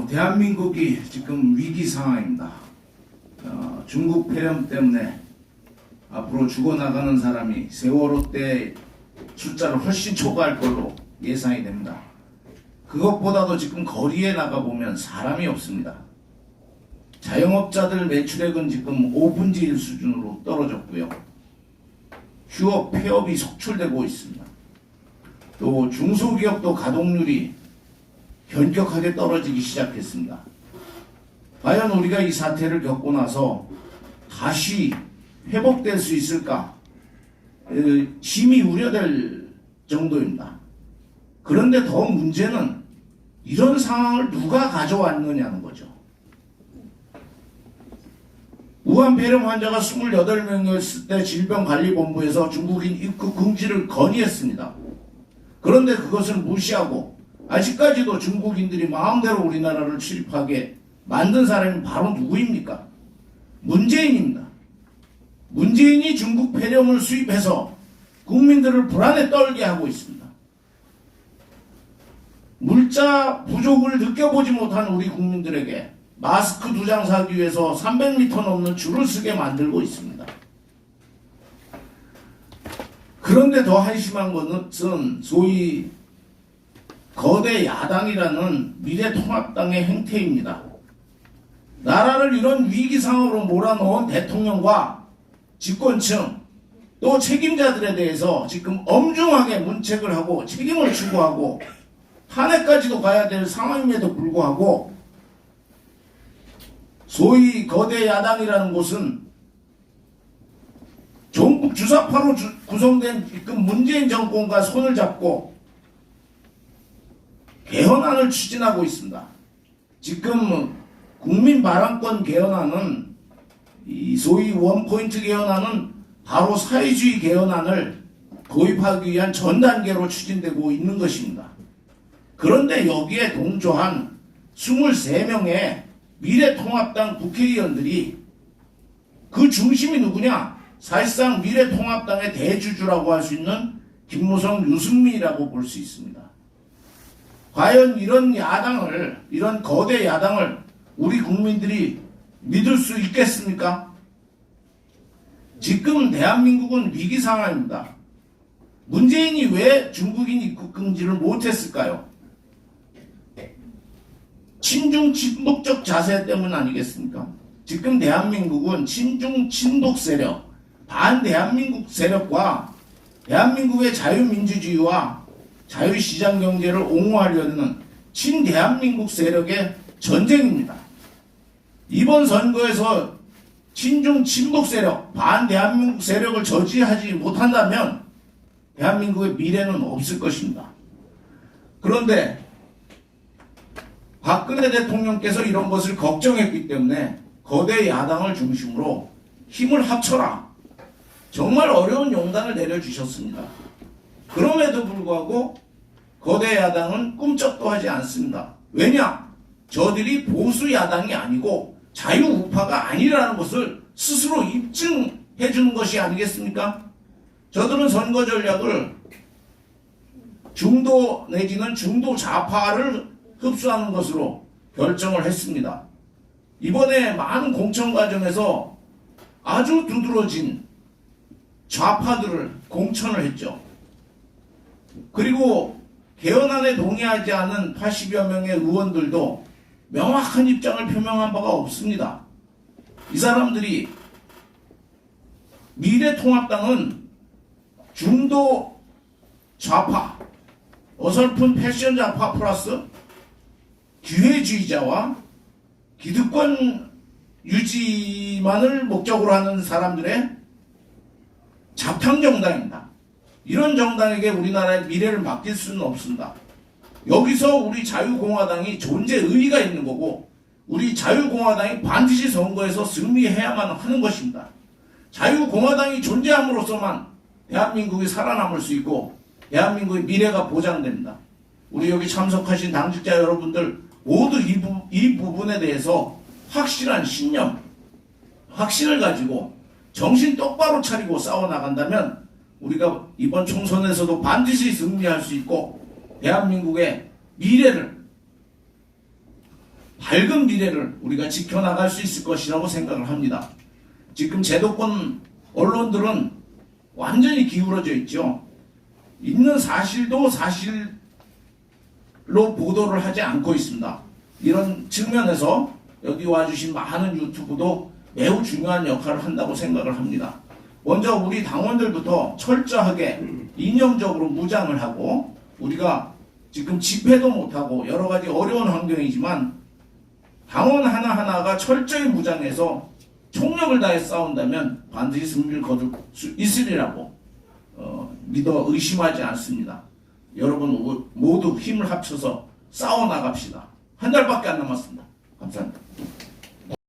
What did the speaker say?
대한민국이 지금 위기 상황입니다. 중국 폐렴 때문에 앞으로 죽어나가는 사람이 세월호 때 숫자를 훨씬 초과할 걸로 예상이 됩니다. 그것보다도 지금 거리에 나가보면 사람이 없습니다. 자영업자들 매출액은 지금 5분의 1 수준으로 떨어졌고요. 휴업, 폐업이 속출되고 있습니다. 또 중소기업도 가동률이 현격하게 떨어지기 시작했습니다. 과연 우리가 이 사태를 겪고 나서 다시 회복될 수 있을까? 심히 우려될 정도입니다. 그런데 더 문제는 이런 상황을 누가 가져왔느냐는 거죠. 우한 폐렴 환자가 28명이었을 때 질병관리본부에서 중국인 입국 금지를 건의했습니다. 그런데 그것을 무시하고 아직까지도 중국인들이 마음대로 우리나라를 출입하게 만든 사람이 바로 누구입니까? 문재인입니다. 문재인이 중국 폐렴을 수입해서 국민들을 불안에 떨게 하고 있습니다. 물자 부족을 느껴보지 못한 우리 국민들에게 마스크 2장 사기 위해서 300m 넘는 줄을 서게 만들고 있습니다. 그런데 더 한심한 것은 소위 거대 야당이라는 미래통합당의 행태입니다. 나라를 이런 위기 상황으로 몰아넣은 대통령과 집권층 또 책임자들에 대해서 지금 엄중하게 문책을 하고 책임을 추구하고 탄핵까지도 가야 될 상황임에도 불구하고 소위 거대 야당이라는 곳은 전국 주사파로 구성된 지금 문재인 정권과 손을 잡고 개헌안을 추진하고 있습니다. 지금 국민 발언권 개헌안은 이 소위 원포인트 개헌안은 바로 사회주의 개헌안을 도입하기 위한 전 단계로 추진되고 있는 것입니다. 그런데 여기에 동조한 23명의 미래통합당 국회의원들이 그 중심이 누구냐? 사실상 미래통합당의 대주주라고 할 수 있는 김무성, 유승민이라고 볼 수 있습니다. 과연 이런 야당을, 이런 거대 야당을 우리 국민들이 믿을 수 있겠습니까? 지금 대한민국은 위기 상황입니다. 문재인이 왜 중국인 입국 금지를 못했을까요? 친중 친북적 자세 때문 아니겠습니까? 지금 대한민국은 친중 친독 세력, 반대한민국 세력과 대한민국의 자유민주주의와 자유시장 경제를 옹호하려는 친대한민국 세력의 전쟁입니다. 이번 선거에서 친중 친북 세력, 반대한민국 세력을 저지하지 못한다면 대한민국의 미래는 없을 것입니다. 그런데 박근혜 대통령께서 이런 것을 걱정했기 때문에 거대 야당을 중심으로 힘을 합쳐라. 정말 어려운 용단을 내려주셨습니다. 그럼에도 불구하고 거대 야당은 꿈쩍도 하지 않습니다. 왜냐? 저들이 보수 야당이 아니고 자유우파가 아니라는 것을 스스로 입증해 주는 것이 아니겠습니까? 저들은 선거 전략을 중도 내지는 중도 좌파를 흡수하는 것으로 결정을 했습니다. 이번에 많은 공천 과정에서 아주 두드러진 좌파들을 공천을 했죠. 그리고 개헌안에 동의하지 않은 80여 명의 의원들도 명확한 입장을 표명한 바가 없습니다. 이 사람들이 미래통합당은 중도 좌파, 어설픈 패션 좌파 플러스 기회주의자와 기득권 유지만을 목적으로 하는 사람들의 잡탕정당입니다. 이런 정당에게 우리나라의 미래를 맡길 수는 없습니다. 여기서 우리 자유공화당이 존재 의의가 있는 거고 우리 자유공화당이 반드시 선거에서 승리해야만 하는 것입니다. 자유공화당이 존재함으로써만 대한민국이 살아남을 수 있고 대한민국의 미래가 보장됩니다. 우리 여기 참석하신 당직자 여러분들 모두 이 부분에 대해서 확실한 신념, 확신을 가지고 정신 똑바로 차리고 싸워나간다면 우리가 이번 총선에서도 반드시 승리할 수 있고 대한민국의 미래를 밝은 미래를 우리가 지켜나갈 수 있을 것이라고 생각을 합니다. 지금 제도권 언론들은 완전히 기울어져 있죠. 있는 사실도 사실로 보도를 하지 않고 있습니다. 이런 측면에서 여기 와주신 많은 유튜브도 매우 중요한 역할을 한다고 생각을 합니다. 먼저 우리 당원들부터 철저하게 이념적으로 무장을 하고, 우리가 지금 집회도 못하고 여러 가지 어려운 환경이지만 당원 하나하나가 철저히 무장해서 총력을 다해 싸운다면 반드시 승리를 거둘 수 있으리라고 믿어 의심하지 않습니다. 여러분 모두 힘을 합쳐서 싸워나갑시다. 한 달밖에 안 남았습니다. 감사합니다.